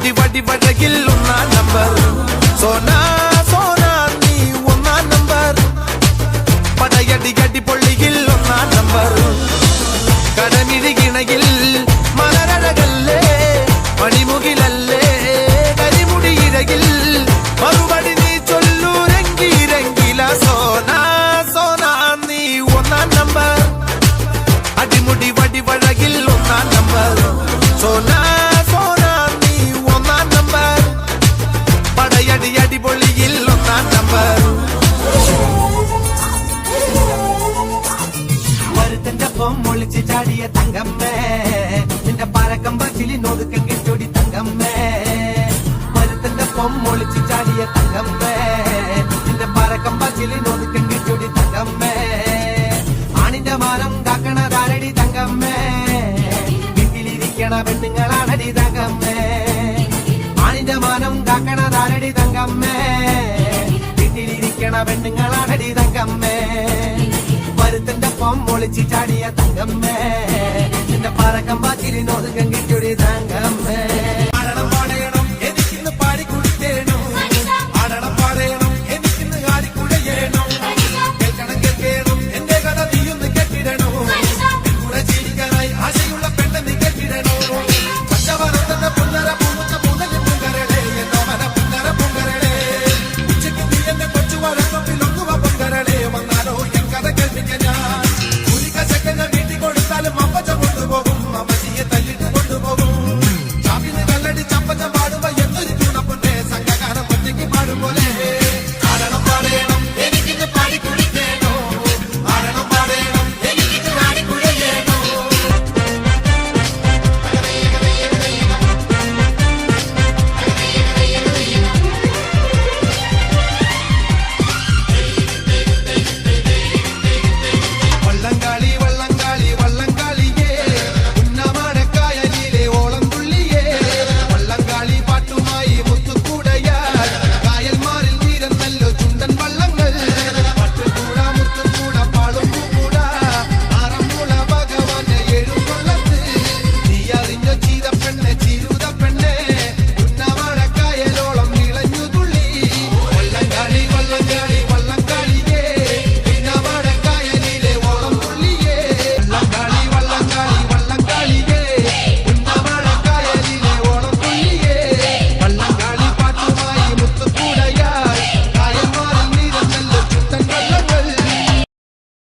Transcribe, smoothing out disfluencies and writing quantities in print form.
അടിമുടി വടിവഴകിൽ ഒന്നാം നമ്പർ സോന സോന നീ ഒന്നാം നമ്പർ പടയടി കടിപൊള്ളിയിൽ ഒന്നാം നമ്പർ കടമിഴികിണയിൽ മലരഴകല്ലേ മണിമുകിലല്ലേ കരിമുടി ഇഴകിൽ മറുപടി നീ ചൊല്ലൂരെങ്കിരെങ്കില സോന സോന നീ ഒന്നാം നമ്പർ അടിമുടി വടിവഴകിൽ ഒന്നാം നമ്പർ സോന സോന നീ ഒന്നാം നമ്പർ പടയടി അടിപൊളിയിൽ ഒന്നാം നമ്പർ മരുത്തന്റെ പൊമ്മൊളിച്ച് ചാടിയ തങ്കമ്മേ നിന്റെ പരക്കം പച്ചിലി നോതുക്കം കെട്ടൊടി തങ്കമ്മേ മരുത്തന്റെ പൊമ്മൊളിച്ച് ചാടിയ തങ്കമ്മേ നിന്റെ പരക്കം പച്ചിലി നോതുക്കം കെട്ടൊടി തങ്കമ്മേ ആണിന്റെ മാനം കാക്കണതാരടി തങ്കമ്മേ വീട്ടിലിരിക്കണ പെണ്ണുങ്ങളാണടി തങ്കമ്മേ ആണിന്റെ മാനം കാക്കണതാരടി തങ്കമ്മേ വീട്ടിലിരിക്കണ പെണ്ണുങ്ങളാണടി തങ്കമ്മേ മരുത്തന്റെ പൊമ്മൊളിച്ച് ചാടിയ തങ്കമ്മേ നിന്റെ പരക്കം പാച്ചിരി നോതുക്കം